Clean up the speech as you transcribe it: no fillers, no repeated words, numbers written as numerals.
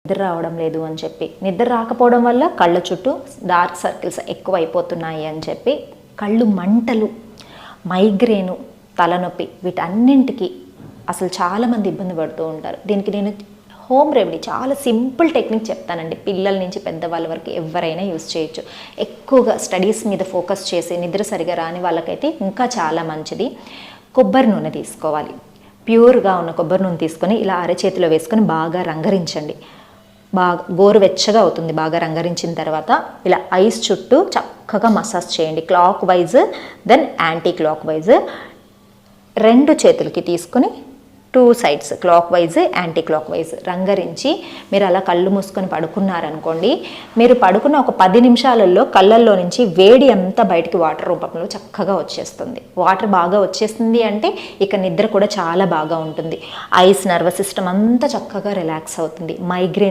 నిద్ర రావడం లేదు అని చెప్పి, నిద్ర రాకపోవడం వల్ల కళ్ళ చుట్టూ డార్క్ సర్కిల్స్ ఎక్కువ అయిపోతున్నాయి అని చెప్పి, కళ్ళు మంటలు, మైగ్రేను, తలనొప్పి, వీటన్నింటికి అసలు చాలామంది ఇబ్బంది పడుతూ ఉంటారు. దీనికి నేను హోమ్ రెమెడీ చాలా సింపుల్ టెక్నిక్ చెప్తానండి. పిల్లల నుంచి పెద్దవాళ్ళ వరకు ఎవరైనా యూస్ చేయొచ్చు. ఎక్కువగా స్టడీస్ మీద ఫోకస్ చేసి నిద్ర సరిగా రాని వాళ్ళకైతే ఇంకా చాలా మంచిది. కొబ్బరి నూనె తీసుకోవాలి. ప్యూర్గా ఉన్న కొబ్బరి నూనె తీసుకొని ఇలా అరచేతిలో వేసుకొని బాగా రంగరించండి. బాగా గోరువెచ్చగా అవుతుంది. బాగా రంగరించిన తర్వాత ఇలా ఐస్ చుట్టూ చక్కగా మసాజ్ చేయండి. Clockwise then anticlockwise. 2 చేతులకి తీసుకొని 2 sides clockwise anticlockwise రంగరించి మీరు అలా కళ్ళు మూసుకొని పడుకున్నారనుకోండి, మీరు పడుకున్న ఒక 10 నిమిషాలలో కళ్ళల్లో నుంచి వేడి అంతా బయటికి వాటర్ రూపంలో చక్కగా వచ్చేస్తుంది. వాటర్ బాగా వచ్చేస్తుంది అంటే ఇక నిద్ర కూడా చాలా బాగా ఉంటుంది. ఐస్, నర్వస్ సిస్టమ్ అంతా చక్కగా రిలాక్స్ అవుతుంది. మైగ్రేన్